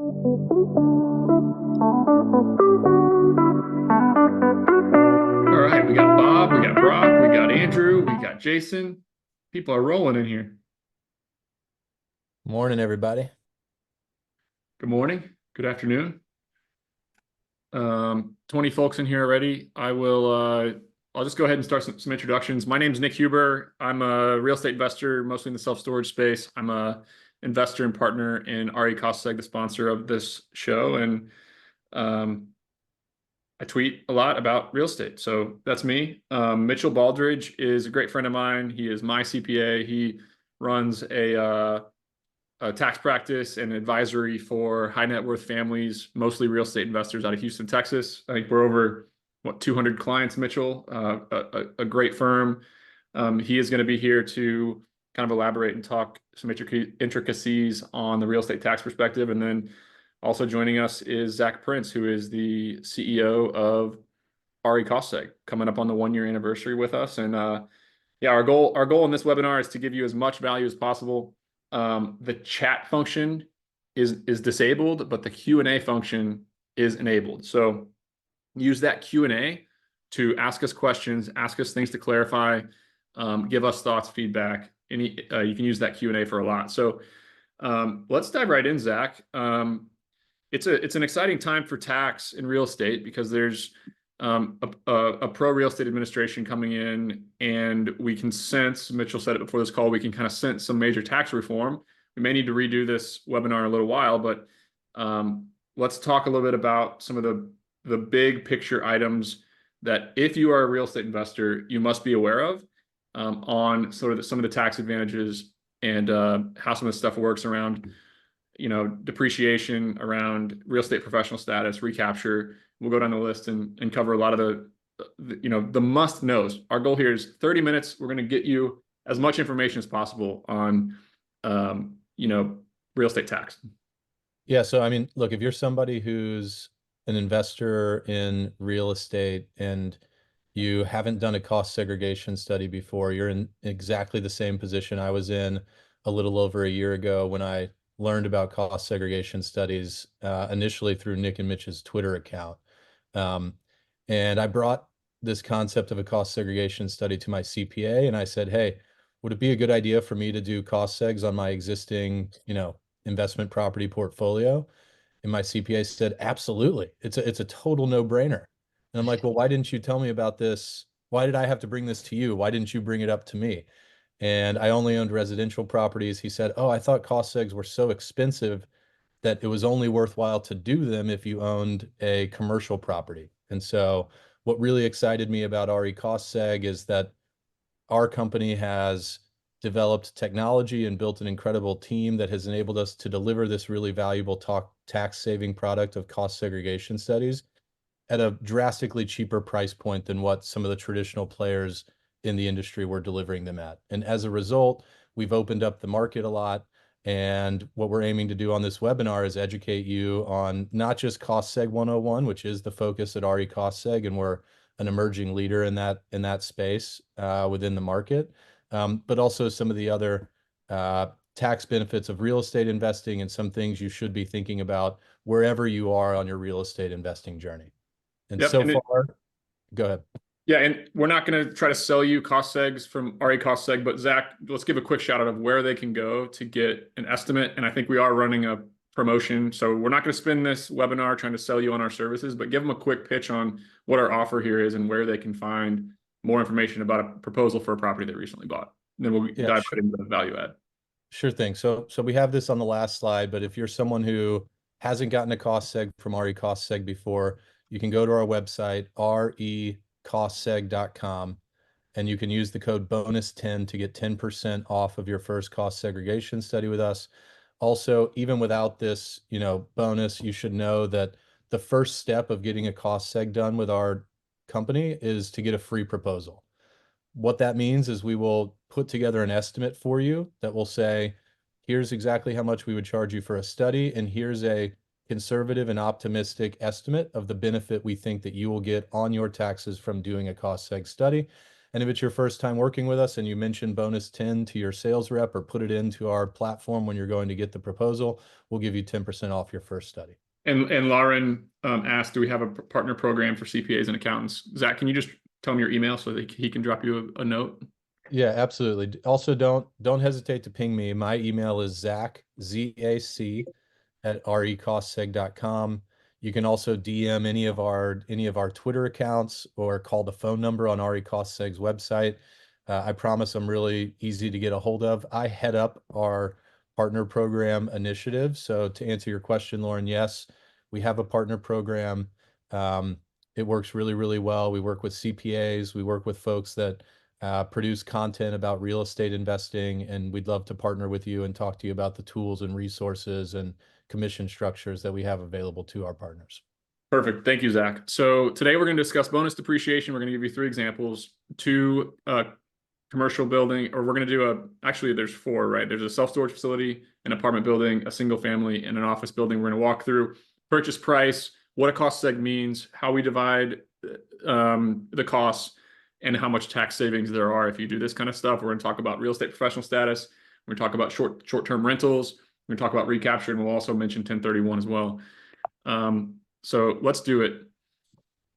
All right, we got Bob, we got Brock, we got Andrew, we got Jason. People are rolling in here. Morning, everybody. Good morning, good afternoon. 20 folks in here already. I'll just go ahead and start some introductions. My name is Nick Huber. I'm a real estate investor, mostly in the self-storage space. I'm a investor and partner in RE Costseg, the sponsor of this show, and um, I tweet a lot about real estate. So that's me. Mitchell Baldridge is a great friend of mine. He is my CPA. He runs a tax practice and advisory for high net worth families, mostly real estate investors out of Houston, Texas. I think we're over, 200 clients, Mitchell, a great firm. He is going to be here to kind of elaborate and talk some intricacies on the real estate tax perspective. And then also joining us is Zach Prince, who is the CEO of RE Costseg, coming up on the 1 year anniversary with us. And yeah, our goal in this webinar is to give you as much value as possible. The chat function is disabled, but the Q&A function is enabled. So use that Q&A to ask us questions, ask us things to clarify, give us thoughts, feedback. You can use that Q&A for a lot. So let's dive right in, Zach. It's an exciting time for tax in real estate because there's a pro real estate administration coming in, and we can sense, Mitchell said it before this call, we can kind of sense some major tax reform. We may need to redo this webinar in a little while, but let's talk a little bit about some of the big picture items that if you are a real estate investor, you must be aware of on sort of some of the tax advantages and how some of the stuff works around depreciation, around real estate professional status, recapture. We'll go down the list and cover a lot of the must knows. Our goal here is 30 minutes. We're going to get you as much information as possible on, real estate tax. Yeah, so I mean, look, if you're somebody who's an investor in real estate and you haven't done a cost segregation study before, you're in exactly the same position I was in a little over a year ago when I learned about cost segregation studies initially through Nick and Mitch's Twitter account. And I brought this concept of a cost segregation study to my CPA, and I said, hey, would it be a good idea for me to do cost segs on my existing, investment property portfolio? And my CPA said, absolutely. It's a total no-brainer. And I'm like, well, why didn't you tell me about this? Why did I have to bring this to you? Why didn't you bring it up to me? And I only owned residential properties. He said, oh, I thought cost segs were so expensive that it was only worthwhile to do them if you owned a commercial property. And so what really excited me about RE Cost Seg is that our company has developed technology and built an incredible team that has enabled us to deliver this really valuable tax saving product of cost segregation studies at a drastically cheaper price point than what some of the traditional players in the industry were delivering them at. And as a result, we've opened up the market a lot. And what we're aiming to do on this webinar is educate you on not just Cost Seg 101, which is the focus at RE Cost Seg, and we're an emerging leader in that space within the market, but also some of the other tax benefits of real estate investing and some things you should be thinking about wherever you are on your real estate investing journey. And Yep. so far, go ahead. Yeah, and we're not going to try to sell you cost segs from RE Cost Seg, but Zach, let's give a quick shout out of where they can go to get an estimate. And I think we are running a promotion. So we're not going to spend this webinar trying to sell you on our services, but give them a quick pitch on what our offer here is and where they can find more information about a proposal for a property they recently bought. And then we'll dive right into the value add. Sure thing. So we have this on the last slide, but if you're someone who hasn't gotten a cost seg from RE Cost Seg before, you can go to our website, recostseg.com, and you can use the code bonus10 to get 10% off of your first cost segregation study with us. Also, even without this, bonus, you should know that the first step of getting a cost seg done with our company is to get a free proposal. What that means is we will put together an estimate for you that will say, here's exactly how much we would charge you for a study, and here's a conservative and optimistic estimate of the benefit we think that you will get on your taxes from doing a cost seg study. And if it's your first time working with us and you mention bonus 10 to your sales rep or put it into our platform when you're going to get the proposal, we'll give you 10% off your first study. And Lauren asked, do we have a partner program for CPAs and accountants? Zach, can you just tell him your email so that he can drop you a note? Yeah, absolutely. Also, don't hesitate to ping me. My email is Zach, Z-A-C, at recosseg.com. You can also DM any of our Twitter accounts or call the phone number on RECostSeg's website. I promise I'm really easy to get a hold of. I head up our partner program initiative. So to answer your question, Lauren, yes, we have a partner program. It works really, really well. We work with CPAs. We work with folks that produce content about real estate investing, and we'd love to partner with you and talk to you about the tools and resources and commission structures that we have available to our partners. Perfect. Thank you, Zach. So today we're going to discuss bonus depreciation. We're going to give you 3 examples, 2 commercial building, or we're going to do actually there's 4, right? There's a self-storage facility, an apartment building, a single family, and an office building. We're going to walk through purchase price, what a cost seg means, how we divide the costs, and how much tax savings there are if you do this kind of stuff. We're going to talk about real estate professional status. We're going to talk about short-term rentals. We're going to talk about recapture, and we'll also mention 1031 as well. So let's do it.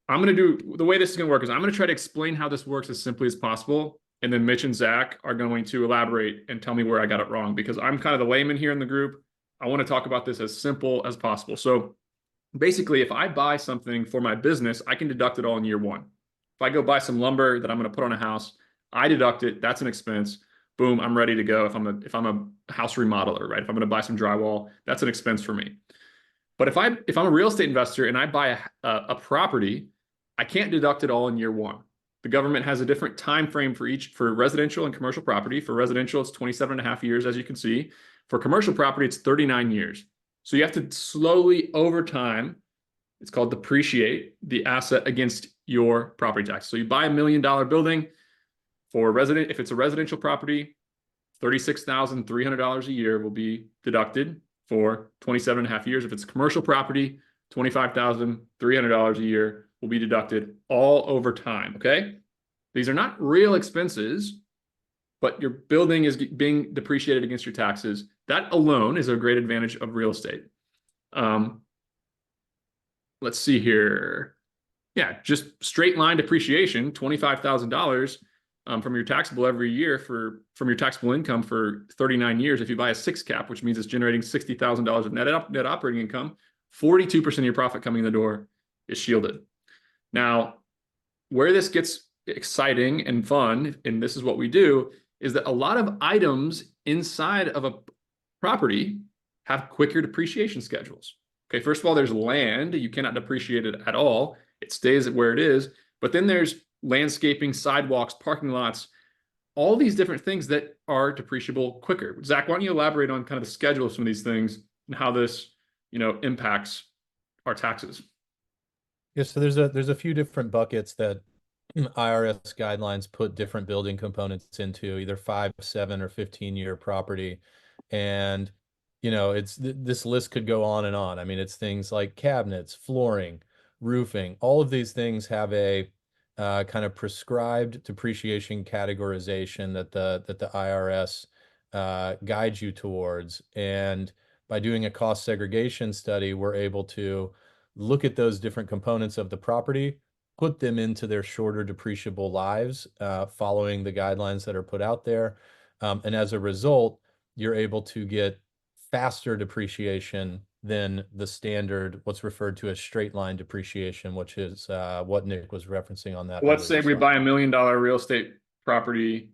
The way this is going to work is I'm going to try to explain how this works as simply as possible. And then Mitch and Zach are going to elaborate and tell me where I got it wrong, because I'm kind of the layman here in the group. I want to talk about this as simple as possible. So basically, if I buy something for my business, I can deduct it all in year 1. If I go buy some lumber that I'm going to put on a house, I deduct it. That's an expense. Boom, I'm ready to go. If I'm a house remodeler, right? If I'm going to buy some drywall, that's an expense for me. But if I'm a real estate investor and I buy a property, I can't deduct it all in year 1. The government has a different time frame for residential and commercial property. For residential, it's 27 and a half years, as you can see. For commercial property, it's 39 years. So you have to slowly, over time, it's called depreciate the asset against your property tax. So you buy $1 million building if it's a residential property, $36,300 a year will be deducted for 27 and a half years. If it's a commercial property, $25,300 a year will be deducted all over time, okay? These are not real expenses, but your building is being depreciated against your taxes. That alone is a great advantage of real estate. Let's see here. Yeah, just straight line depreciation, $25,000 from your taxable every year from your taxable income for 39 years. If you buy a 6 cap, which means it's generating $60,000 of net operating income, 42% of your profit coming in the door is shielded. Now, where this gets exciting and fun, and this is what we do, is that a lot of items inside of a property have quicker depreciation schedules. Okay, first of all, there's land. You cannot depreciate it at all. It stays at where it is. But then there's landscaping, sidewalks, parking lots, all these different things that are depreciable quicker. Zach, why don't you elaborate on kind of the schedule of some of these things and how this, impacts our taxes? Yeah, so there's a few different buckets that IRS guidelines put different building components into, either 5, 7, or 15-year property. And, this list could go on and on. I mean, it's things like cabinets, flooring, roofing. All of these things have a kind of prescribed depreciation categorization that the IRS guides you towards. And by doing a cost segregation study, we're able to look at those different components of the property, put them into their shorter depreciable lives, following the guidelines that are put out there. And as a result, you're able to get faster depreciation than the standard, what's referred to as straight line depreciation, which is what Nick was referencing on that. Let's say we buy $1 million real estate property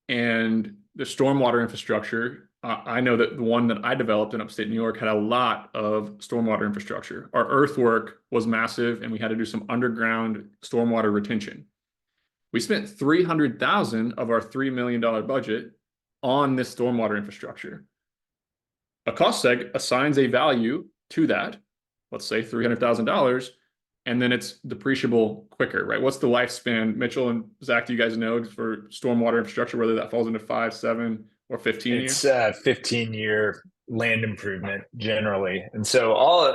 and the stormwater infrastructure. I know that the one that I developed in upstate New York had a lot of stormwater infrastructure. Our earthwork was massive, and we had to do some underground stormwater retention. We spent $300,000 of our $3 million budget on this stormwater infrastructure. A cost seg assigns a value to that, let's say $300,000, and then it's depreciable quicker, right? What's the lifespan? Mitchell and Zach, do you guys know for stormwater infrastructure, whether that falls into 5, 7, or 15 years? It's 15-year land improvement generally. And so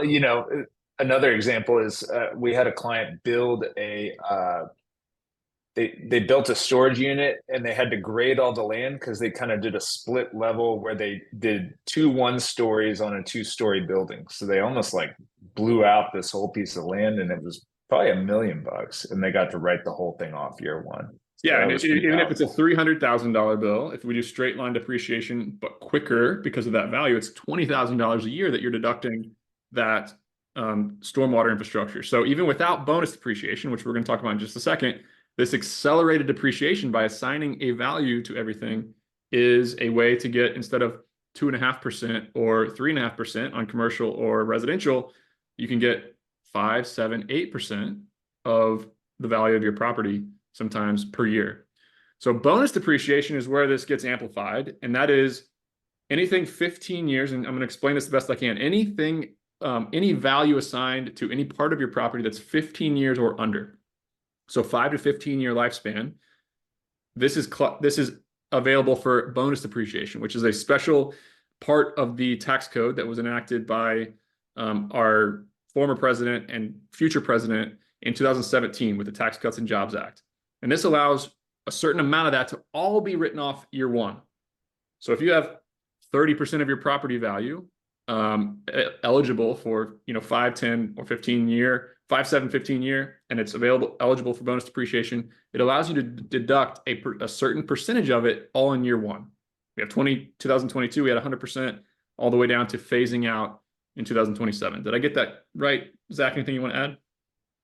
another example is we had a client build a they built a storage unit and they had to grade all the land because they kind of did a split level where they did 2 1-stories on a 2-story building. So they almost like blew out this whole piece of land, and it was probably $1 million, and they got to write the whole thing off year one. So Yeah, that and was pretty even if it's a powerful. $300,000 bill, if we do straight line depreciation but quicker because of that value, it's $20,000 a year that you're deducting that stormwater infrastructure. So even without bonus depreciation, which we're going to talk about in just a second, this accelerated depreciation by assigning a value to everything is a way to get, instead of 2.5% or 3.5% on commercial or residential, you can get 5, 7, 8% of the value of your property sometimes per year. So bonus depreciation is where this gets amplified, and that is anything 15 years, and I'm going to explain this the best I can. Anything, any value assigned to any part of your property that's 15 years or under. So 5 to 15-year lifespan. This is available for bonus depreciation, which is a special part of the tax code that was enacted by our former president and future president in 2017 with the Tax Cuts and Jobs Act. And this allows a certain amount of that to all be written off year one. So if you have 30% of your property value eligible for 5, 10, or 15 year, 5, 7, 15 year, and it's eligible for bonus depreciation, it allows you to deduct a certain percentage of it all in year one. We have 2022, we had 100% all the way down to phasing out in 2027. Did I get that right, Zach? Anything you want to add?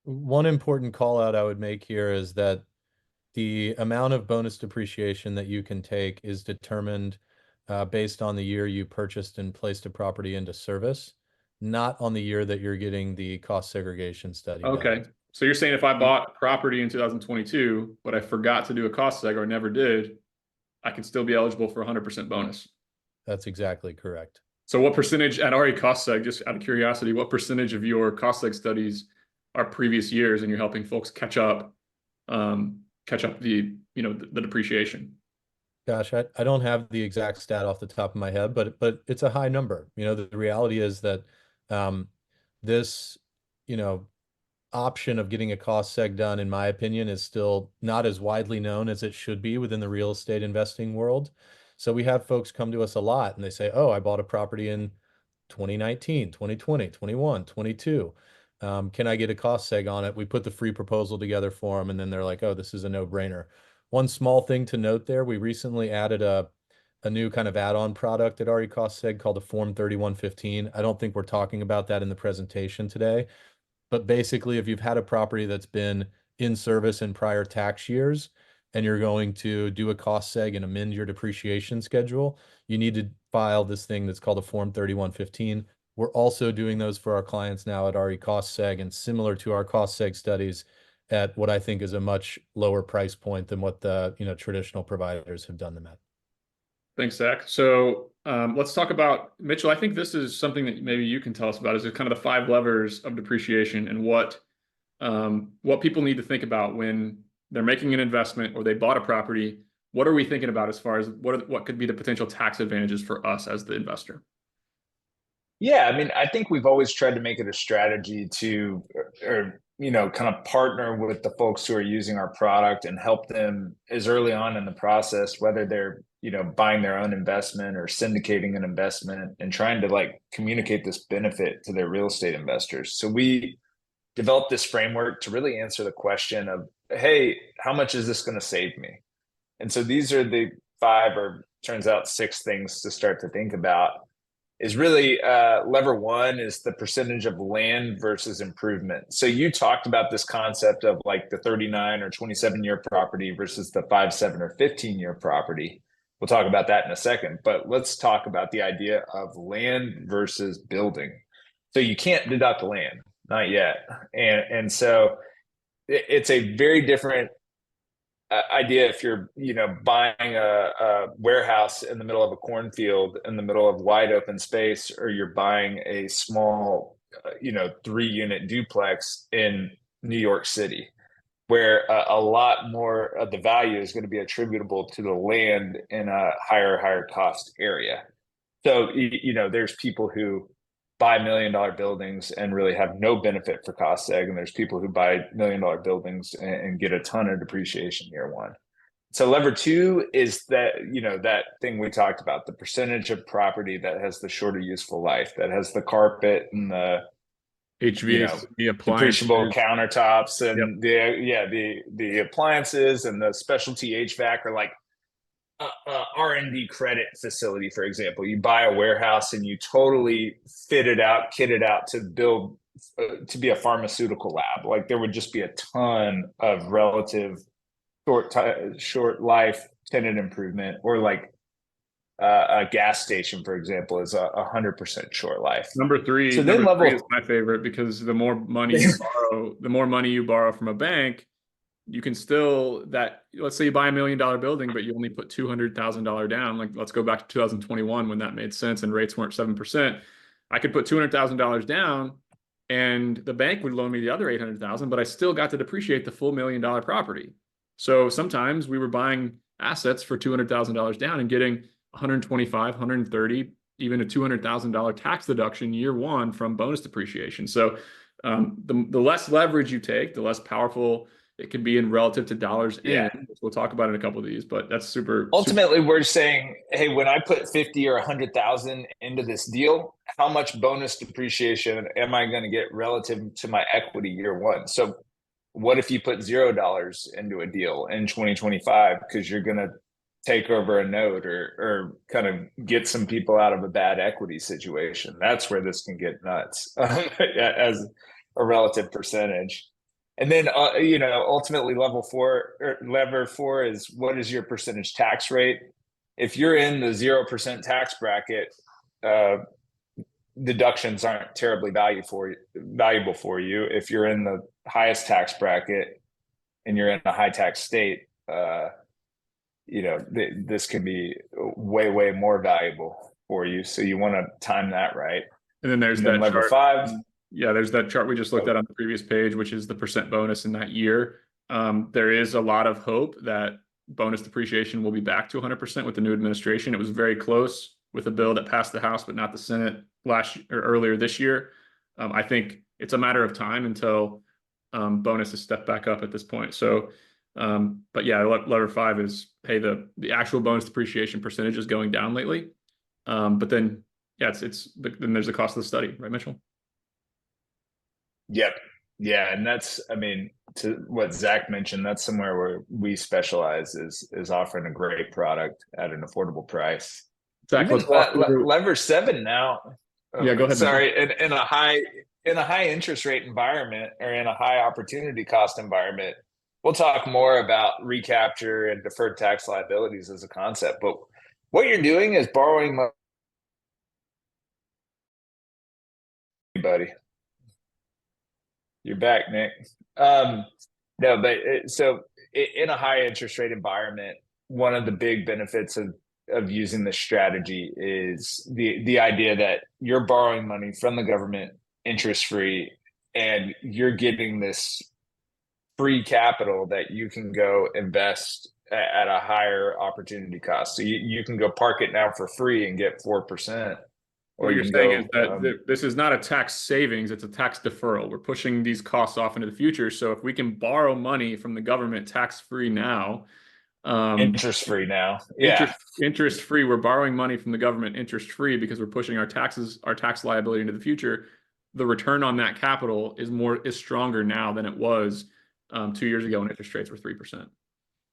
One important call out I would make here is that the amount of bonus depreciation that you can take is determined based on the year you purchased and placed a property into service, not on the year that you're getting the cost segregation study Okay. done. So you're saying if I bought property in 2022, but I forgot to do a cost seg or never did, I can still be eligible for 100% bonus. That's exactly correct. So what percentage at RE cost seg, just out of curiosity, what percentage of your cost seg studies are previous years and you're helping folks catch up the depreciation? Gosh, I don't have the exact stat off the top of my head, but it's a high number. The reality is that this, option of getting a cost seg done, in my opinion, is still not as widely known as it should be within the real estate investing world. So we have folks come to us a lot and they say, oh, I bought a property in 2019, 2020, 21, 22. Can I get a cost seg on it? We put the free proposal together for them, and then they're like, oh, this is a no-brainer. One small thing to note there, we recently added a new kind of add-on product at RE Cost Seg called a Form 3115. I don't think we're talking about that in the presentation today, but basically, if you've had a property that's been in service in prior tax years and you're going to do a cost seg and amend your depreciation schedule, you need to file this thing that's called a Form 3115. We're also doing those for our clients now at RE Cost Seg, and similar to our cost seg studies, at what I think is a much lower price point than what the traditional providers have done them at. Thanks, Zach. So let's talk about, Mitchell, I think this is something that maybe you can tell us about, is kind of the 5 levers of depreciation and what people need to think about when they're making an investment or they bought a property. What are we thinking about as far as what could be the potential tax advantages for us as the investor? Yeah, I mean, I think we've always tried to make it a strategy to, kind of partner with the folks who are using our product and help them as early on in the process, whether they're, buying their own investment or syndicating an investment, and trying to communicate this benefit to their real estate investors. So we developed this framework to really answer the question of, hey, how much is this going to save me? And so these are the 5, or turns out 6 things to start to think about. Is really lever 1 is the percentage of land versus improvement. So you talked about this concept of the 39 or 27-year property versus the 5, 7, or 15-year property. We'll talk about that in a second, but let's talk about the idea of land versus building. So you can't deduct land, not yet. And so it's a very different idea if you're buying a warehouse in the middle of a cornfield in the middle of wide open space, or you're buying a small 3-unit duplex in New York City, where a lot more of the value is going to be attributable to the land in a higher cost area. So there's people who buy $1 million buildings and really have no benefit for cost seg. And there's people who buy $1 million buildings and get a ton of depreciation year one. So lever two is that, that thing we talked about, the percentage of property that has the shorter useful life, that has the carpet and the, HVAC, appliances. depreciable countertops and Yep. the appliances and the specialty HVAC, or like R&D credit facility, for example. You buy a warehouse and you totally fit it out, kit it out to build to be a pharmaceutical lab. Like there would just be a ton of relative short life tenant improvement, or like a gas station, for example, is 100% short life. Number three is my favorite, because the more money you borrow from a bank, you can still, let's say you buy $1 million building, but you only put $200,000 down. Like, let's go back to 2021 when that made sense and rates weren't 7%. I could put $200,000 down and the bank would loan me the other 800,000, but I still got to depreciate the full $1 million property. So sometimes we were buying assets for $200,000 down and getting 125, 130, even a $200,000 tax deduction year one from bonus depreciation. So the less leverage you take, the less powerful it can be in relative to dollars in. We'll talk about it in a couple of these, but that's ultimately we're saying, hey, when I put 50 or 100,000 into this deal, how much bonus depreciation am I going to get relative to my equity year one? So what if you put $0 into a deal in 2025 because you're going to take over a note or kind of get some people out of a bad equity situation? That's where this can get nuts as a relative percentage. And then, ultimately lever four is, what is your percentage tax rate? If you're in the 0% tax bracket, deductions aren't terribly valuable for you. If you're in the highest tax bracket and you're in a high tax state, this can be way, way more valuable for you. So you want to time that right. And then there's that lever chart. Five. Yeah, there's that chart we just looked at on the previous page, which is the percent bonus in that year. There is a lot of hope that bonus depreciation will be back to 100% with the new administration. It was very close with a bill that passed the House, but not the Senate earlier this year. I think it's a matter of time until bonus is stepped back up at this point. So, but yeah, lever five is, hey, the actual bonus depreciation percentage is going down lately. But then, yeah, then there's the cost of the study, right, Mitchell? Yep. Yeah. And that's, to what Zach mentioned, that's somewhere where we specialize, is offering a great product at an affordable price. Zach, let's walk through lever seven now. Yeah, go ahead. Sorry. In a high interest rate environment, or in a high opportunity cost environment, we'll talk more about recapture and deferred tax liabilities as a concept. But what you're doing is borrowing money, buddy. You're back, Nick. No, but so in a high interest rate environment, one of the big benefits of using this strategy is the idea that you're borrowing money from the government interest free, and you're getting this free capital that you can go invest at a higher opportunity cost. So you can go park it now for free and get 4%. What you're saying is that this is not a tax savings, it's a tax deferral. We're pushing these costs off into the future. So if we can borrow money from the government tax-free now, interest-free now. Yeah. Interest-free. We're borrowing money from the government interest-free because we're pushing our tax liability into the future. The return on that capital is stronger now than it was 2 years ago when interest rates were 3%.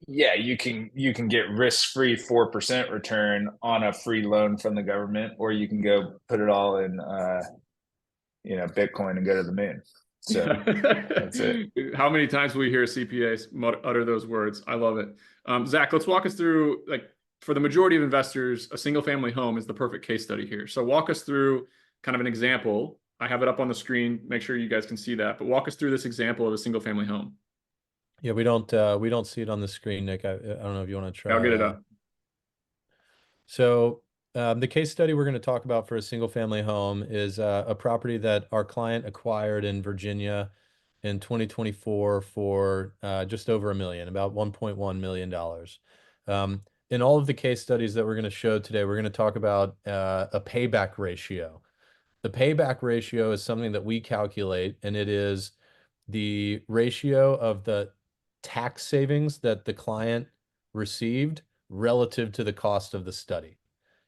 Yeah, you can get risk-free 4% return on a free loan from the government, or you can go put it all in Bitcoin and go to the moon. So that's it. How many times will we hear a CPA utter those words? I love it. Zach, let's walk us through, like, for the majority of investors, a single family home is the perfect case study here. So walk us through kind of an example. I have it up on the screen. Make sure you guys can see that, but walk us through this example of a single family home. Yeah, we don't see it on the screen, Nick. I don't know if you want to try. I'll get it up. So the case study we're going to talk about for a single family home is a property that our client acquired in Virginia in 2024 for just over $1 million, about $1.1 million. In all of the case studies that we're going to show today, we're going to talk about a payback ratio. The payback ratio is something that we calculate, and it is the ratio of the tax savings that the client received relative to the cost of the study.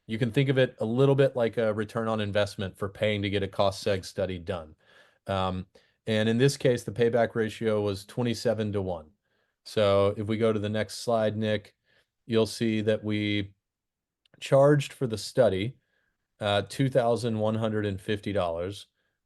You can think of it a little bit like a return on investment for paying to get a cost seg study done. Um, and in this case, the payback ratio was 27 to 1. So if we go to the next slide, Nick, you'll see that we charged for the study $2,150.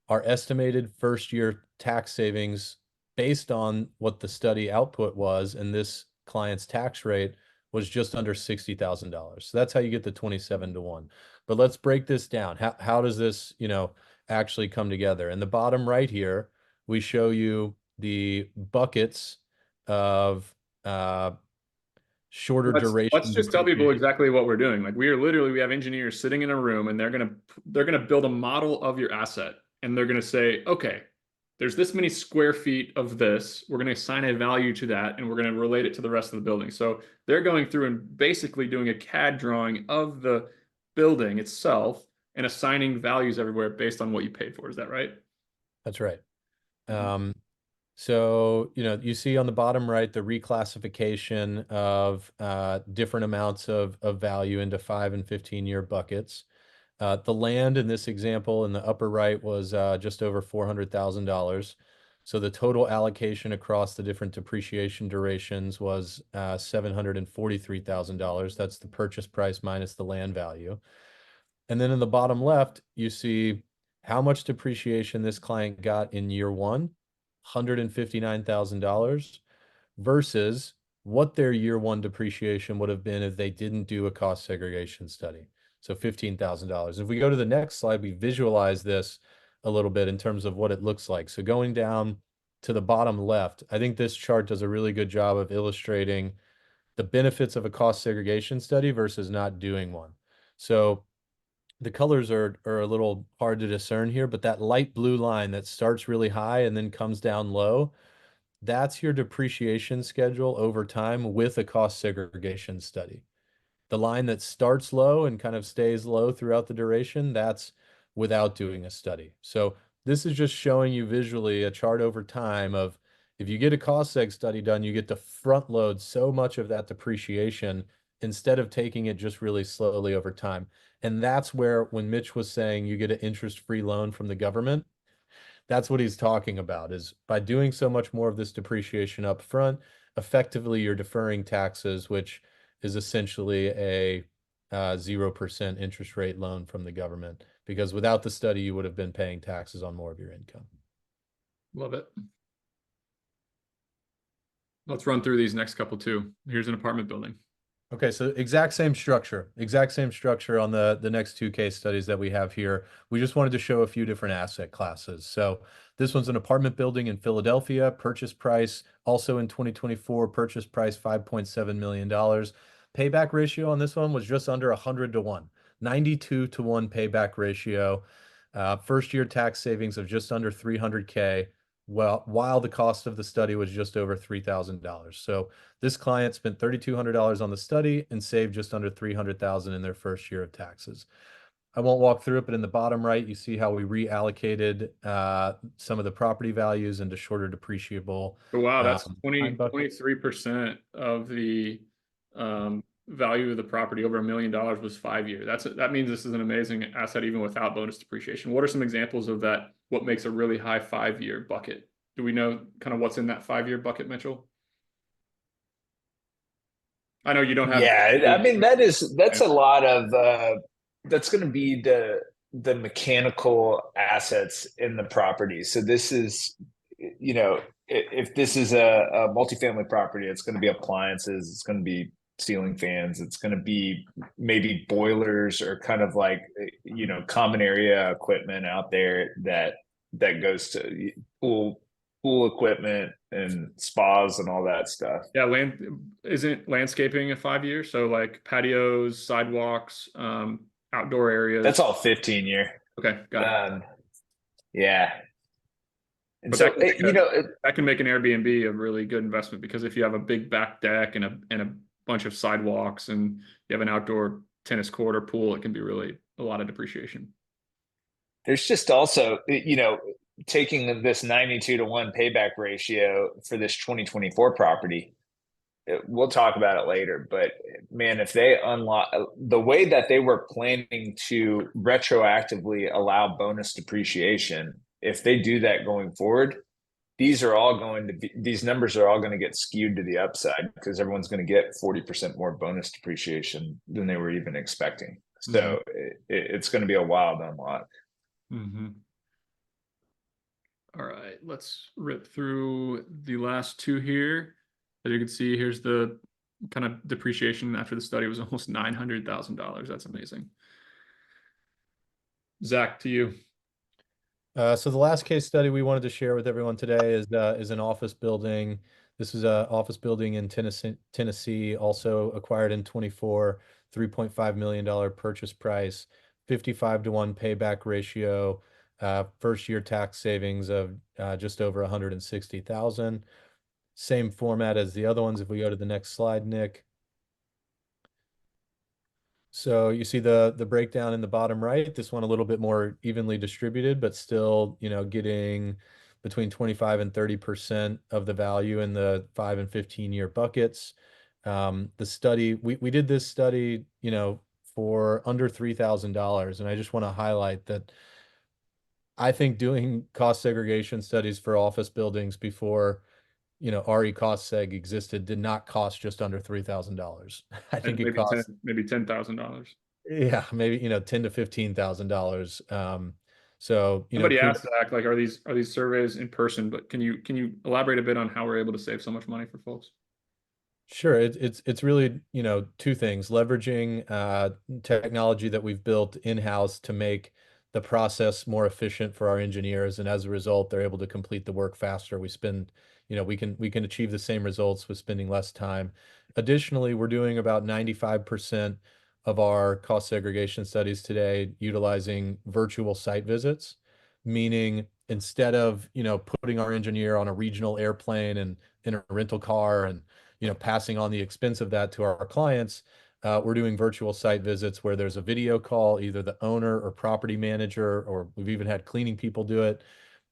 Our estimated first year tax savings based on what the study output was and this client's tax rate was just under $60,000. So that's how you get the 27 to 1. But let's break this down. How does this, actually come together? In the bottom right here, we show you the buckets of shorter Let's duration just tell people depreciation. exactly what we're doing. Like we have engineers sitting in a room and they're gonna build a model of your asset and they're gonna say, okay, there's this many square feet of this. We're gonna assign a value to that and we're gonna relate it to the rest of the building. So they're going through and basically doing a CAD drawing of the building itself and assigning values everywhere based on what you paid for. Is that right? That's right. So, you see on the bottom right, the reclassification of different amounts of value into 5 and 15-year buckets. The land in this example in the upper right was just over $400,000. So the total allocation across the different depreciation durations was $743,000. That's the purchase price minus the land value. And then in the bottom left, you see how much depreciation this client got in year one, $159,000 versus what their year one depreciation would have been if they didn't do a cost segregation study. So $15,000. If we go to the next slide, we visualize this a little bit in terms of what it looks like. So going down to the bottom left, I think this chart does a really good job of illustrating the benefits of a cost segregation study versus not doing one. So the colors are a little hard to discern here, but that light blue line that starts really high and then comes down low, that's your depreciation schedule over time with a cost segregation study. The line that starts low and kind of stays low throughout the duration, that's without doing a study. So this is just showing you visually a chart over time of if you get a cost seg study done, you get to front load so much of that depreciation instead of taking it just really slowly over time. And that's where when Mitch was saying you get an interest-free loan from the government, that's what he's talking about is by doing so much more of this depreciation up front, effectively you're deferring taxes, which is essentially a 0% interest rate loan from the government because without the study, you would have been paying taxes on more of your income. Love it. Let's run through these next couple too. Here's an apartment building. Okay, so exact same structure on the next two case studies that we have here. We just wanted to show a few different asset classes. So this one's an apartment building in Philadelphia, purchase price also in 2024, purchase price $5.7 million. Payback ratio on this one was just under 100 to 1, 92 to 1 payback ratio. First year tax savings of just under 300K. Well, while the cost of the study was just over $3,000. So this client spent $3,200 on the study and saved just under $300,000 in their first year of taxes. I won't walk through it, but in the bottom right, you see how we reallocated some of the property values into shorter depreciable. Oh, wow, that's time buckets. 23% of the value of the property over $1 million was 5 years. That means this is an amazing asset even without bonus depreciation. What are some examples of that? What makes a really high 5-year bucket? Do we know kind of what's in that 5-year bucket, Mitchell? I know you don't have. Yeah, I mean that's a lot of that's going to be the mechanical assets in the property. So this is, if this is a multifamily property, it's going to be appliances, it's going to be ceiling fans, it's going to be maybe boilers or kind of like common area equipment out there that goes to pool equipment and spas and all that stuff. Yeah, isn't landscaping a 5-year? So like patios, sidewalks, outdoor areas. That's all 15-year. Okay, got it. Yeah. And but so that can make an Airbnb a really good investment because if you have a big back deck and a bunch of sidewalks and you have an outdoor tennis court or pool, it can be really a lot of depreciation. There's just also, taking this 92-to-1 payback ratio for this 2024 property. We'll talk about it later, but man, if they unlock the way that they were planning to retroactively allow bonus depreciation, if they do that going forward, these numbers are all going to get skewed to the upside because everyone's going to get 40% more bonus depreciation than they were even expecting. So it's going to be a wild unlock. All right, let's rip through the last two here. As you can see, here's the kind of depreciation after the study was almost $900,000. That's amazing. Zach, to you. So the last case study we wanted to share with everyone today is an office building. This is an office building in Tennessee, also acquired in 24, $3.5 million purchase price, 55-to-1 payback ratio, first year tax savings of just over 160,000. Same format as the other ones. If we go to the next slide, Nick. So you see the breakdown in the bottom right, this one a little bit more evenly distributed, but still, getting between 25 and 30% of the value in the 5 and 15-year buckets. The study, we did this study, for under $3,000. And I just want to highlight that I think doing cost segregation studies for office buildings before RE cost seg existed did not cost just under $3,000. I think it cost maybe $10,000. Yeah, maybe $10 to $15,000. So somebody asked Zach, like, are these surveys in person? But can you elaborate a bit on how we're able to save so much money for folks? Sure, it's really two things: leveraging technology that we've built in-house to make the process more efficient for our engineers, and as a result, they're able to complete the work faster. We spend, we can achieve the same results with spending less time. Additionally, we're doing about 95% of our cost segregation studies today utilizing virtual site visits, meaning instead of putting our engineer on a regional airplane and in a rental car and passing on the expense of that to our clients, we're doing virtual site visits where there's a video call, either the owner or property manager, or we've even had cleaning people do it,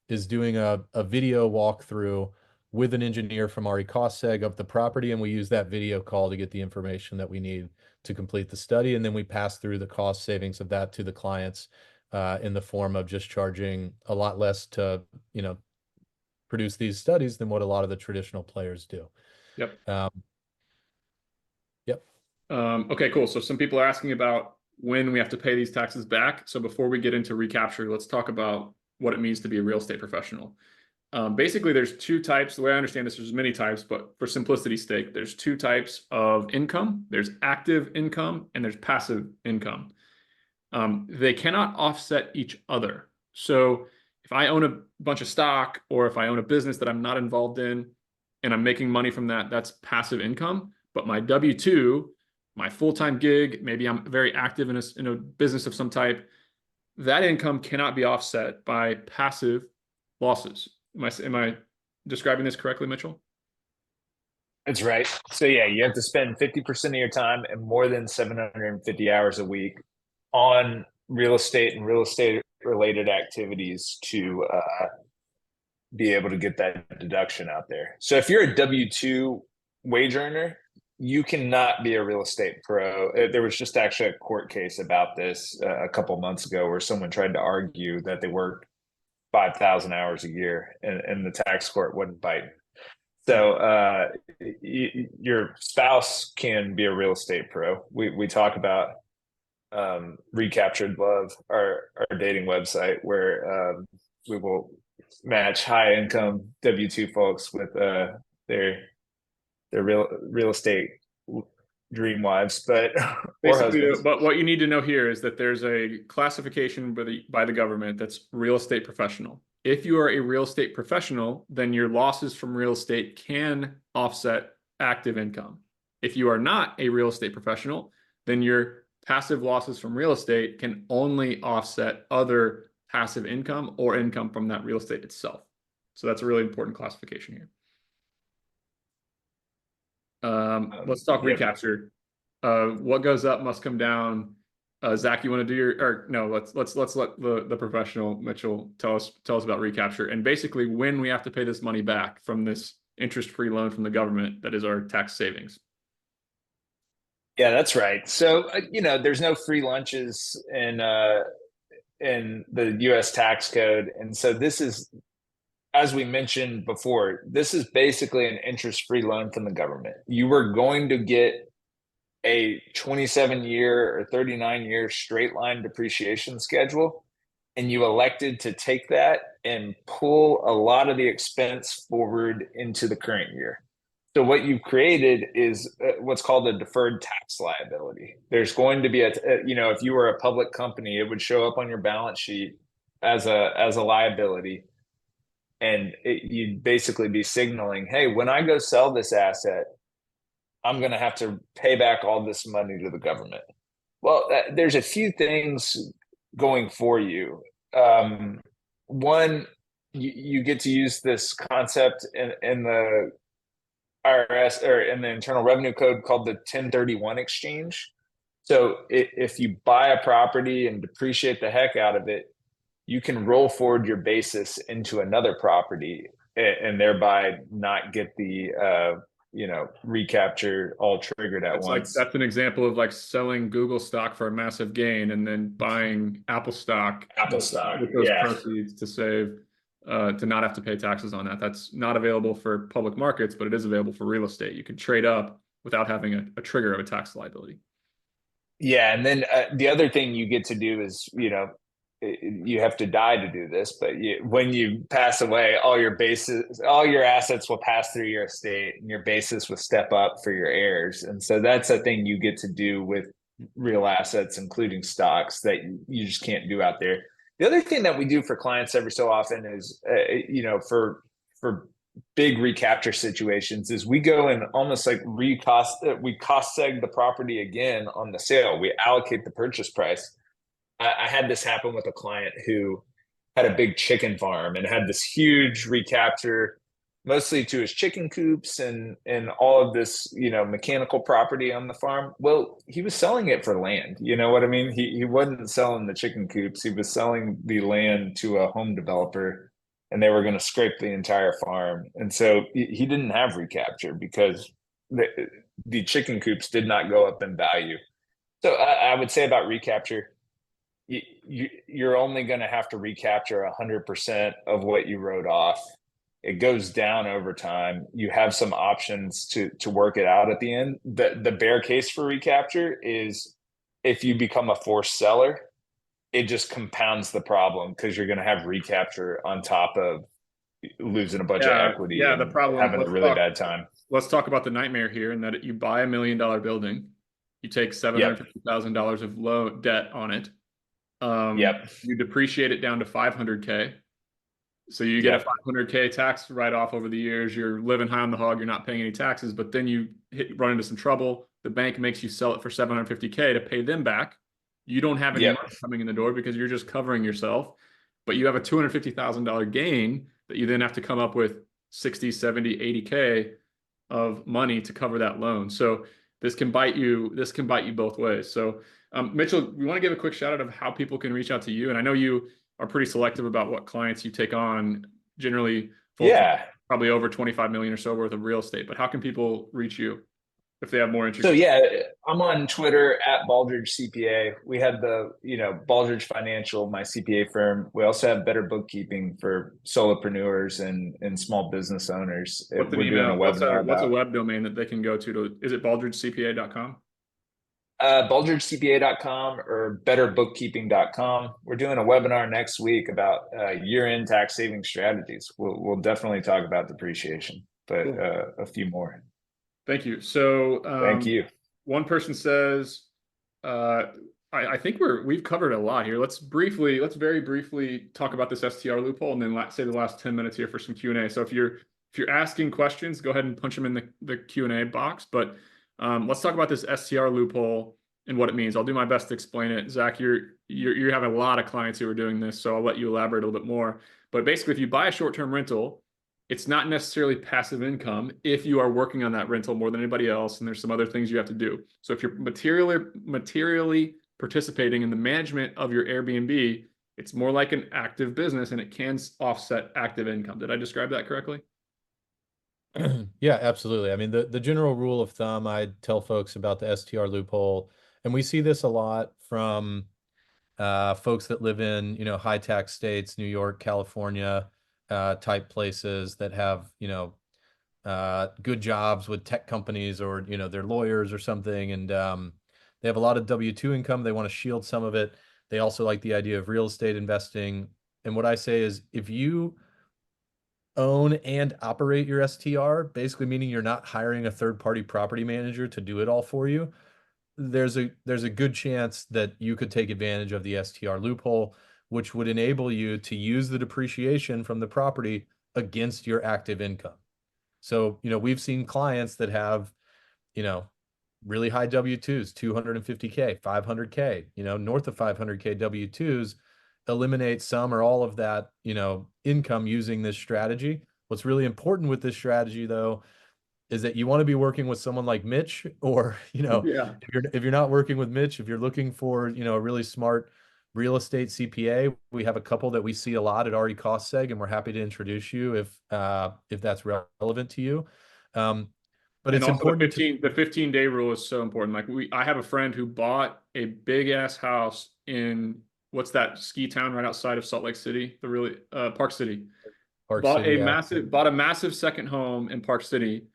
is doing a video walkthrough with an engineer from RE Cost Seg of the property, and we use that video call to get the information that we need to complete the study, and then we pass through the cost savings of that to the clients in the form of just charging a lot less to produce these studies than what a lot of the traditional players do. Yep. Yep. Okay, cool. So some people are asking about when we have to pay these taxes back. So before we get into recapture, let's talk about what it means to be a real estate professional. Basically, there's two types. The way I understand this, there's many types, but for simplicity's sake, there's two types of income. There's active income and there's passive income. They cannot offset each other. So if I own a bunch of stock, or if I own a business that I'm not involved in and I'm making money from that, that's passive income. But my W-2, my full-time gig, maybe I'm very active in a business of some type, that income cannot be offset by passive losses. Am I describing this correctly, Mitchell? That's right. So yeah, you have to spend 50% of your time and more than 750 hours a week on real estate and real estate related activities to be able to get that deduction out there. So if you're a W-2 wage earner, you cannot be a real estate pro. There was just actually a court case about this a couple months ago where someone tried to argue that they worked 5,000 hours a year and the tax court wouldn't bite. So your spouse can be a real estate pro. We talk about Recaptured Love, our dating website, where we will match high income W-2 folks with their real estate dream wives, but but what you need to know here is that there's a classification by the government that's real estate professional. If you are a real estate professional, then your losses from real estate can offset active income. If you are not a real estate professional, then your passive losses from real estate can only offset other passive income or income from that real estate itself. So that's a really important classification here. Let's talk recapture. What goes up must come down. Zach, you want to do your, or no, let's let the professional Mitchell tell us about Recapture and basically when we have to pay this money back from this interest-free loan from the government that is our tax savings. Yeah, that's right. So, there's no free lunches in the US tax code. And so this is, as we mentioned before, this is basically an interest-free loan from the government. You were going to get a 27-year or 39-year straight line depreciation schedule, and you elected to take that and pull a lot of the expense forward into the current year. So what you've created is what's called a deferred tax liability. There's going to be if you were a public company, it would show up on your balance sheet as a liability, and you'd basically be signaling, hey, when I go sell this asset, I'm going to have to pay back all this money to the government. Well, there's a few things going for you. One, you get to use this concept in the IRS or in the Internal Revenue Code called the 1031 exchange. So if you buy a property and depreciate the heck out of it, you can roll forward your basis into another property and thereby not get the recapture all triggered at once. That's an example of like selling Google stock for a massive gain and then buying Apple stock with those proceeds to save to not have to pay taxes on that. That's not available for public markets, but it is available for real estate. You can trade up without having a trigger of a tax liability. Yeah, and then the other thing you get to do is, you have to die to do this, but when you pass away, all your assets will pass through your estate, and your basis will step up for your heirs. And so that's a thing you get to do with real assets, including stocks, that you just can't do out there. The other thing that we do for clients every so often is, for big recapture situations, is we go and almost like we cost seg the property again on the sale. We allocate the purchase price. I had this happen with a client who had a big chicken farm and had this huge recapture, mostly to his chicken coops and all of this, mechanical property on the farm. Well, he was selling it for land. You know what I mean? He wasn't selling the chicken coops. He was selling the land to a home developer, and they were going to scrape the entire farm. And so he didn't have recapture because the chicken coops did not go up in value. So I would say about recapture, you're only going to have to recapture 100% of what you wrote off. It goes down over time. You have some options to work it out at the end. The bear case for recapture is if you become a forced seller, it just compounds the problem because you're going to have recapture on top of losing a bunch of equity. Yeah, the problem, having a really bad time. Let's talk about the nightmare here, in that you buy $1 million building, you take $750,000 of low debt on it. You depreciate it down to 500K. So you get a 500K tax write-off over the years. You're living high on the hog. You're not paying any taxes, but then you run into some trouble. The bank makes you sell it for 750K to pay them back. You don't have any money coming in the door because you're just covering yourself, but you have a $250,000 gain that you then have to come up with 60, 70, 80K of money to cover that loan. So this can bite you both ways. So Mitchell, we want to give a quick shout out of how people can reach out to you. And I know you are pretty selective about what clients you take on, generally probably over 25 million or so worth of real estate, but how can people reach you if they have more interest? So I'm on Twitter at Baldridge CPA. We have the, Baldridge Financial, my CPA firm. We also have Better Bookkeeping for solopreneurs and small business owners. What's an email? What's a web domain that they can go to? Is it baldridgecpa.com? Baldridgecpa.com or betterbookkeeping.com. We're doing a webinar next week about year-end tax saving strategies. We'll definitely talk about depreciation, but a few more. Thank you. So thank you. One person says, I think we've covered a lot here. Let's very briefly talk about this STR loophole, and then say the last 10 minutes here for some Q&A. So if you're asking questions, go ahead and punch them in the Q&A box. But let's talk about this STR loophole and what it means. I'll do my best to explain it. Zach, you have a lot of clients who are doing this, so I'll let you elaborate a little bit more. But basically, if you buy a short-term rental, it's not necessarily passive income if you are working on that rental more than anybody else, and there's some other things you have to do. So if you're materially participating in the management of your Airbnb, it's more like an active business and it can offset active income. Did I describe that correctly? Yeah, absolutely. I mean, the general rule of thumb, I tell folks about the STR loophole, and we see this a lot from folks that live in, high tax states, New York, California, type places that have, good jobs with tech companies, or, they're lawyers or something. And they have a lot of W-2 income. They want to shield some of it. They also like the idea of real estate investing. And what I say is, if you own and operate your STR, basically meaning you're not hiring a third-party property manager to do it all for you, there's a good chance that you could take advantage of the STR loophole, which would enable you to use the depreciation from the property against your active income. So, we've seen clients that have, really high W-2s, 250K, 500K, north of 500K W-2s, eliminate some or all of that, income using this strategy. What's really important with this strategy, though, is that you want to be working with someone like Mitch, or, Yeah. if you're not working with Mitch, if you're looking for, a really smart real estate CPA, we have a couple that we see a lot at RE Cost Seg, and we're happy to introduce you if that's relevant to you. But And it's also important the 15-day rule is so important. Like I have a friend who bought a big ass house in what's that ski town right outside of Salt Lake City? The really Park City. Park City, yeah. Bought a massive second home in Park City.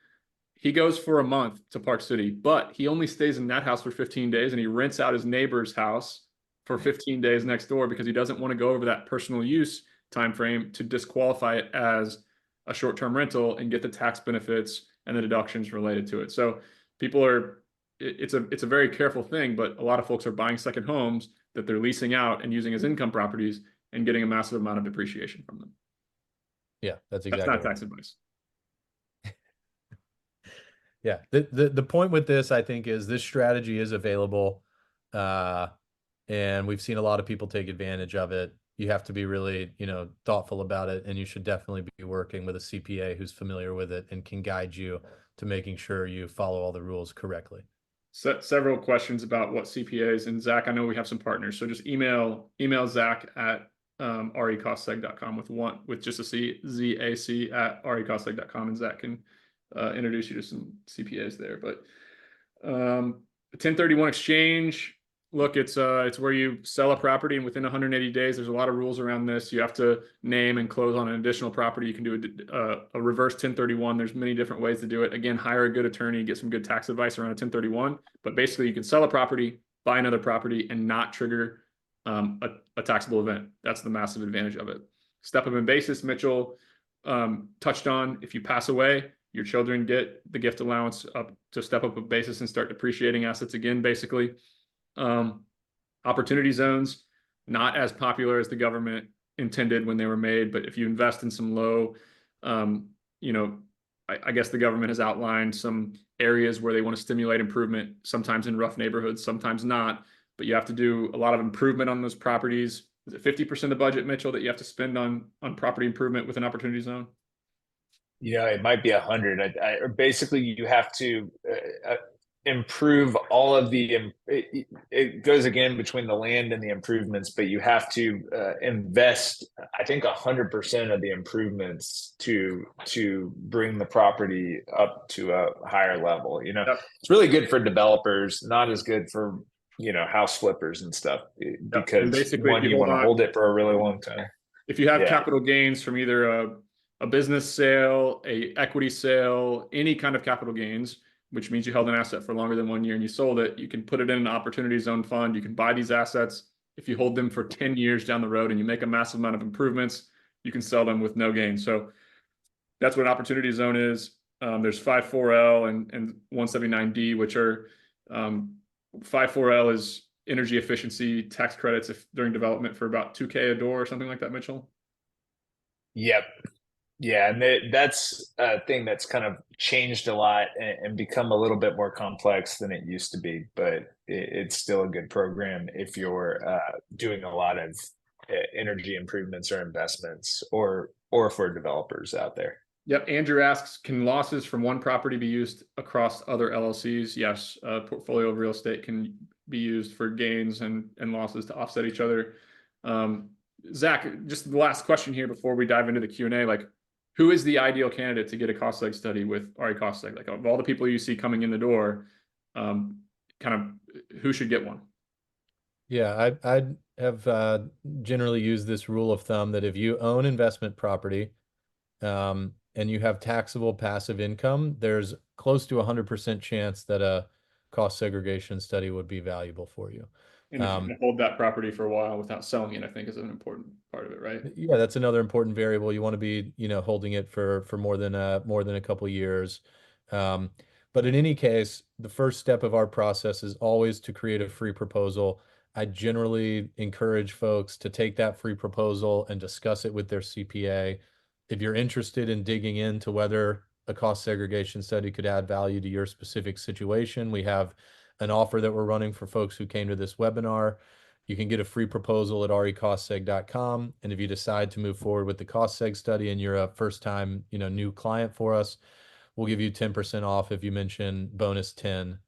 He goes for a month to Park City, but he only stays in that house for 15 days and he rents out his neighbor's house for 15 days next door because he doesn't want to go over that personal use time frame to disqualify it as a short-term rental and get the tax benefits and the deductions related to it. So it's a very careful thing, but a lot of folks are buying second homes that they're leasing out and using as income properties and getting a massive amount of depreciation from them. Yeah, that's That's exactly not tax advice. Yeah. The point with this, I think, is this strategy is available. And we've seen a lot of people take advantage of it. You have to be really, thoughtful about it, and you should definitely be working with a CPA who's familiar with it and can guide you to making sure you follow all the rules correctly. Several questions about what CPAs, and Zach, I know we have some partners, so just email Zach at recostseg.com with just a C, ZAC at recostseg.com, and Zach can introduce you to some CPAs there. But 1031 exchange, look, it's where you sell a property and within 180 days, there's a lot of rules around this. You have to name and close on an additional property. You can do a reverse 1031. There's many different ways to do it. Again, hire a good attorney, get some good tax advice around a 1031. But basically, you can sell a property, buy another property, and not trigger a taxable event. That's the massive advantage of it. Step up in basis, Mitchell touched on. If you pass away, your children get the gift allowance up to step up a basis and start depreciating assets again, basically. Opportunity zones, not as popular as the government intended when they were made, but if you invest in some low, I guess the government has outlined some areas where they want to stimulate improvement, sometimes in rough neighborhoods, sometimes not, but you have to do a lot of improvement on those properties. Is it 50% of the budget, Mitchell, that you have to spend on property improvement with an opportunity zone? It might be 100. Basically, you have to improve all of it goes again between the land and the improvements, but you have to invest, I think, 100% of the improvements to bring the property up to a higher level. Yep. It's really good for developers, not as good for house flippers and stuff, because and basically, one, you want to hold it for a really long time. If you have capital gains from either a business sale, a equity sale, any kind of capital gains, which means you held an asset for longer than 1 year and you sold it, you can put it in an opportunity zone fund. You can buy these assets. If you hold them for 10 years down the road and you make a massive amount of improvements, you can sell them with no gain. So that's what an opportunity zone is. There's 54L and 179D, which are 54L is energy efficiency tax credits during development for about $2K a door or something like that, Mitchell. Yep. Yeah, and that's a thing that's kind of changed a lot and become a little bit more complex than it used to be, but it's still a good program if you're doing a lot of energy improvements or investments, or for developers out there. Yep. Andrew asks, can losses from one property be used across other LLCs? Yes. A portfolio of real estate can be used for gains and losses to offset each other. Zach, just the last question here before we dive into the Q&A, like who is the ideal candidate to get a cost seg study with RE cost seg? Like of all the people you see coming in the door, kind of who should get one? Yeah, I have generally used this rule of thumb that if you own investment property, and you have taxable passive income, there's close to 100% chance that a cost segregation study would be valuable for you. And if you can hold that property for a while without selling it, I think is an important part of it, right? Yeah, that's another important variable. You want to be, holding it for more than a couple of years. But in any case, the first step of our process is always to create a free proposal. I generally encourage folks to take that free proposal and discuss it with their CPA. If you're interested in digging into whether a cost segregation study could add value to your specific situation, we have an offer that we're running for folks who came to this webinar. You can get a free proposal at recostseg.com. And if you decide to move forward with the cost seg study and you're a first time, new client for us, we'll give you 10% off if you mention bonus 10,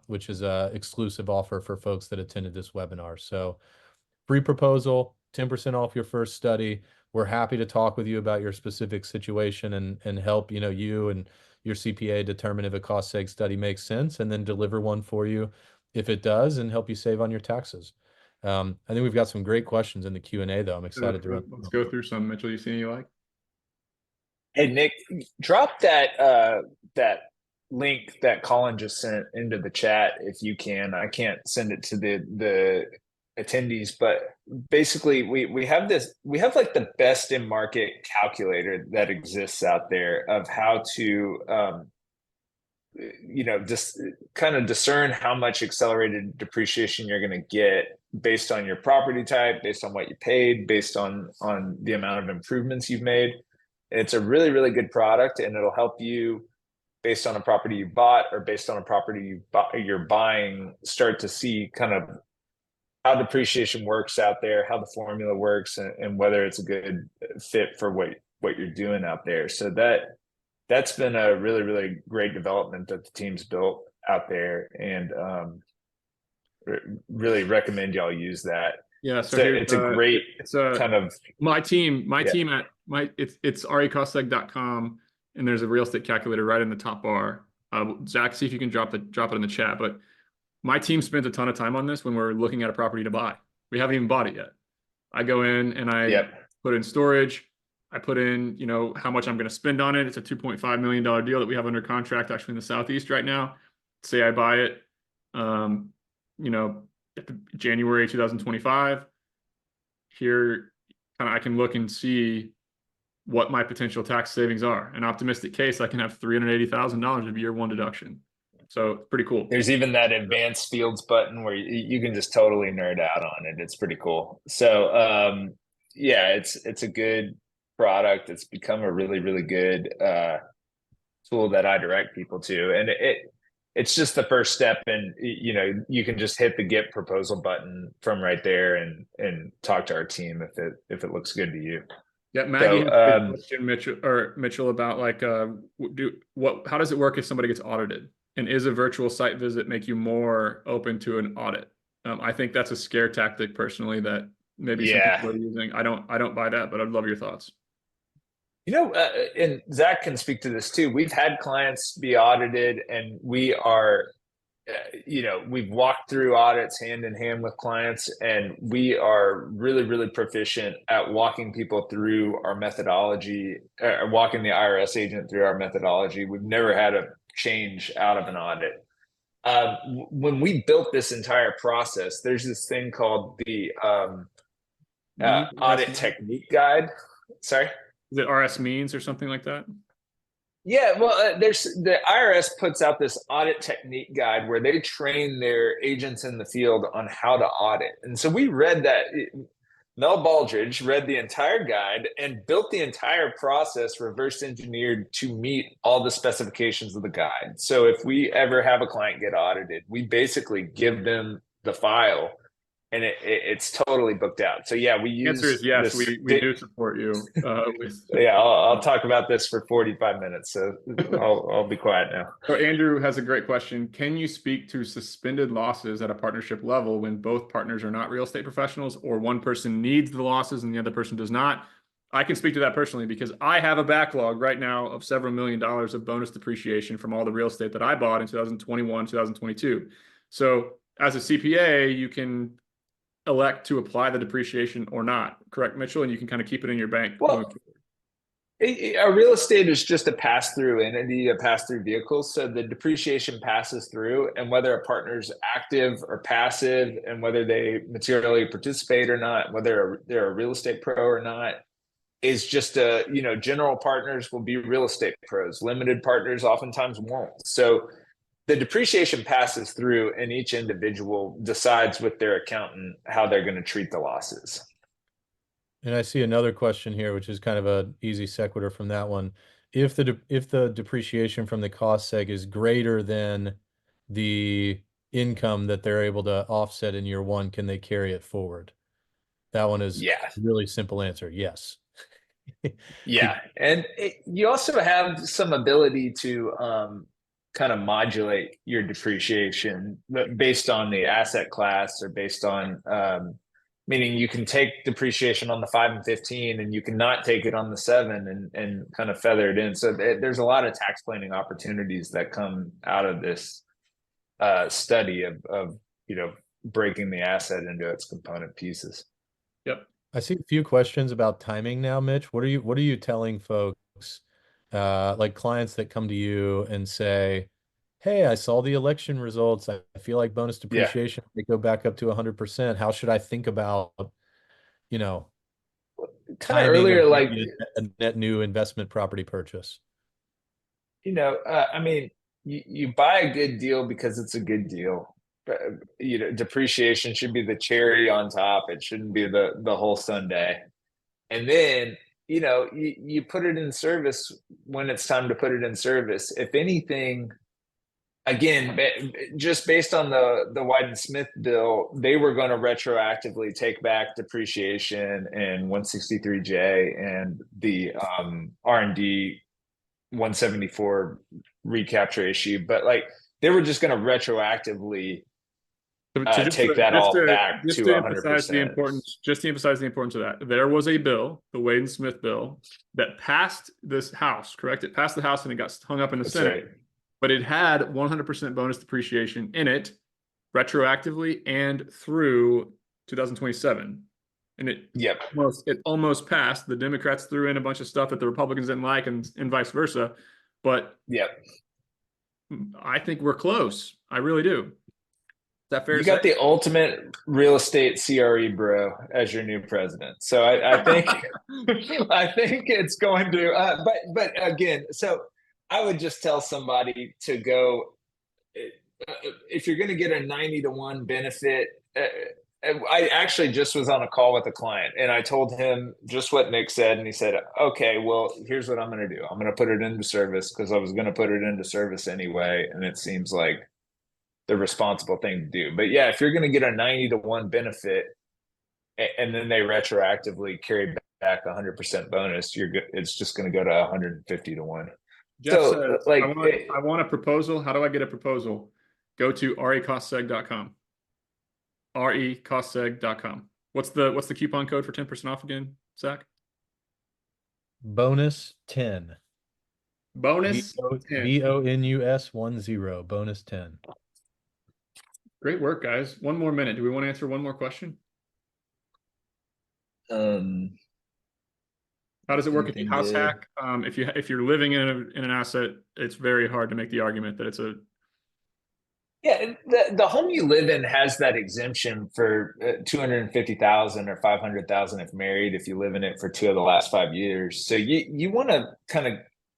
which is a exclusive offer for folks that attended this webinar. So free proposal, 10% off your first study. We're happy to talk with you about your specific situation and help, you and your CPA determine if a cost seg study makes sense and then deliver one for you if it does and help you save on your taxes. I think we've got some great questions in the Q&A though. I'm excited to run. Let's go through some. Mitchell, you see any you like? Hey, Nick, drop that that link that Colin just sent into the chat if you can. I can't send it to the attendees, but basically we have like the best in market calculator that exists out there of how to just kind of discern how much accelerated depreciation you're going to get based on your property type, based on what you paid, based on the amount of improvements you've made. It's a really, really good product, and it'll help you based on a property you bought or based on a property you're buying, start to see kind of how depreciation works out there, how the formula works, and whether it's a good fit for what you're doing out there. So that's been a really, really great development that the team's built out there, and really recommend y'all use that. Yeah, so it's a great kind of my team at it's recostseg.com, and there's a real estate calculator right in the top bar. Zach, see if you can drop it in the chat. But my team spends a ton of time on this when we're looking at a property to buy. We haven't even bought it yet. I go in and I put in storage. I put in, how much I'm going to spend on it. It's a $2.5 million deal that we have under contract actually in the Southeast right now. Say I buy it, January 2025. Here, kind of I can look and see what my potential tax savings are. An optimistic case, I can have $380,000 of year one deduction. So pretty cool. There's even that advanced fields button where you can just totally nerd out on it. It's pretty cool. So it's a good product. It's become a really, really good tool that I direct people to. And it's just the first step. And, you can just hit the get proposal button from right there and talk to our team if it looks good to you. Yeah, Maggie had a question, Mitchell, about like, how does it work if somebody gets audited? And is a virtual site visit make you more open to an audit? I think that's a scare tactic personally that maybe some people are using. I don't buy that, but I'd love your thoughts. And Zach can speak to this too. We've had clients be audited, and we are, we've walked through audits hand in hand with clients, and we are really, really proficient at walking people through our methodology, walking the IRS agent through our methodology. We've never had a change out of an audit. When we built this entire process, there's this thing called the audit technique guide. Sorry? Is it RS means or something like that? Yeah, well, there's the IRS puts out this audit technique guide where they train their agents in the field on how to audit. And so we read that. Mel Baldridge read the entire guide and built the entire process reverse engineered to meet all the specifications of the guide. So if we ever have a client get audited, we basically give them the file and it's totally booked out. So yeah, we The answer use is yes. this. We do support you with. Yeah, I'll talk about this for 45 minutes. So I'll be quiet now. So Andrew has a great question. Can you speak to suspended losses at a partnership level when both partners are not real estate professionals, or one person needs the losses and the other person does not? I can speak to that personally because I have a backlog right now of several $1 million of bonus depreciation from all the real estate that I bought in 2021, 2022. So as a CPA, you can elect to apply the depreciation or not. Correct, Mitchell? And you can kind of keep it in your bank going Well, forward. a real estate is just a pass-through entity, a pass-through vehicle. So the depreciation passes through, and whether a partner's active or passive, and whether they materially participate or not, whether they're a real estate pro or not, is just general partners will be real estate pros. Limited partners oftentimes won't. So the depreciation passes through, and each individual decides with their accountant how they're going to treat the losses. And I see another question here, which is kind of an easy sequitur from that one. If the depreciation from the cost seg is greater than the income that they're able to offset in year one, can they carry it forward? That one is Yeah. a really simple answer. Yes. Yeah. And you also have some ability to kind of modulate your depreciation based on the asset class, or based on meaning you can take depreciation on the 5 and 15, and you cannot take it on the 7, and kind of feather it in. So there's a lot of tax planning opportunities that come out of this study of breaking the asset into its component pieces. Yep. I see a few questions about timing now, Mitch. What are you telling folks, like clients that come to you and say, hey, I saw the election results. I feel like bonus Yeah. depreciation may go back up to 100%. How should I think about, Kind of timing earlier, of like, maybe a net new investment property purchase? I mean, you buy a good deal because it's a good deal. Depreciation should be the cherry on top. It shouldn't be the whole sundae. And then, you put it in service when it's time to put it in service. If anything, again, just based on the Wyden-Smith bill, they were going to retroactively take back depreciation in 163J and the R&D 174 recapture issue, but like they were just going to retroactively take that all back just to to emphasize the 100%. importance, just to emphasize the importance of that, there was a bill, the Wade and Smith bill, that passed this House, correct? It passed the House and it got hung up in the That's Senate, right. but it had 100% bonus depreciation in it, retroactively and through 2027. And it almost passed. The Democrats threw in a bunch of stuff that the Republicans didn't like, and vice versa. But I think we're close. I really do. Is that fair? You got the ultimate real estate CRE bro as your new president. So I think I think it's going to. But again, so I would just tell somebody to go. If you're going to get a 90-to-1 benefit. I actually just was on a call with a client, and I told him just what Nick said, and he said, okay, well, here's what I'm going to do. I'm going to put it into service because I was going to put it into service anyway, and it seems like the responsible thing to do. But yeah, if you're going to get a 90-to-1 benefit and then they retroactively carry back 100% bonus, it's just going to go to 150-to-1. Jeff says, I want a proposal. How do I get a proposal? Go to recostseg.com. recostseg.com. What's the coupon code for 10% off again, Zach? Bonus 10. Bonus 10. BONUS 10. Bonus 10. Great work, guys. One more minute. Do we want to answer one more question? How does it work if you house hack? If you're living in an asset, it's very hard to make the argument that it's a. Yeah, the home you live in has that exemption for 250,000 or 500,000 if married, if you live in it for 2 of the last 5 years. So you want to kind of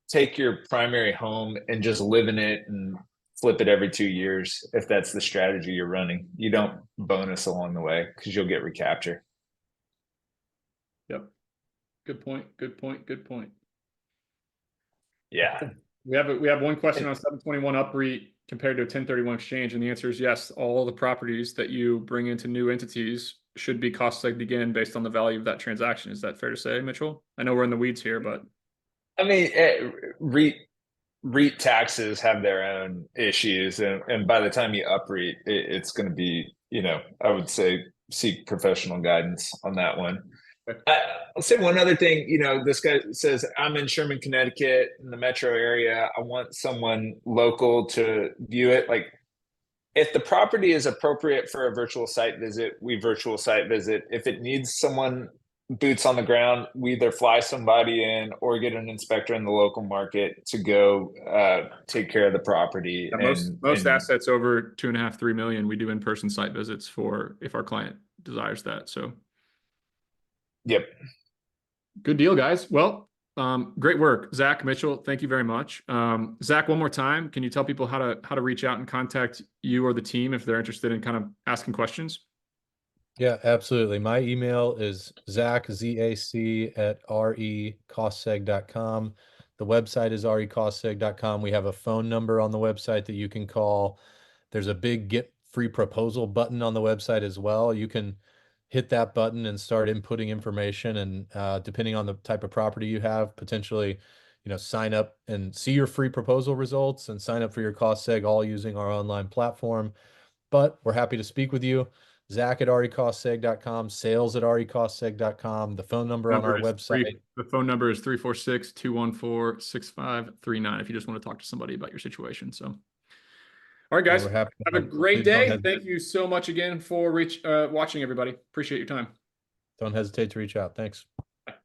take your primary home and just live in it and flip it every 2 years if that's the strategy you're running. You don't bonus along the way because you'll get recapture. Yep. Good point. Yeah. Yeah. We have one question on 721 UPREIT. compared to a 1031 exchange? And the answer is yes. All the properties that you bring into new entities should be cost segged again based on the value of that transaction. Is that fair to say, Mitchell? I know we're in the weeds here, but I mean, REIT taxes have their own issues, and by the time you upreit, it's going to be, I would say seek professional guidance on that one. Okay. I'll say one other thing. This guy says, I'm in Sherman, Connecticut, in the metro area. I want someone local to view it. Like, if the property is appropriate for a virtual site visit, we virtual site visit. If it needs someone boots on the ground, we either fly somebody in or get an inspector in the local market to go take care of the property. Yeah, most assets over 2.5, 3 million, we do in-person site visits for if our client desires that. So, yep. Good deal, guys. Well, great work, Zach, Mitchell. Thank you very much. Zach, one more time, can you tell people how to reach out and contact you or the team if they're interested in kind of asking questions? Yeah, absolutely. My email is Zach, ZAC, at recostseg.com. The website is recostseg.com. We have a phone number on the website that you can call. There's a big get free proposal button on the website as well. You can hit that button and start inputting information, and depending on the type of property you have, potentially, sign up and see your free proposal results and sign up for your cost seg, all using our online platform. But we're happy to speak with you. Zach at recostseg.com, sales at recostseg.com, the phone number on our website. The phone number is 346-214-6539 if you just want to talk to somebody about your situation. So, all right, guys, have a great day. Thank you so much again for watching, everybody. Appreciate your time. Don't hesitate to reach out. Thanks. Bye.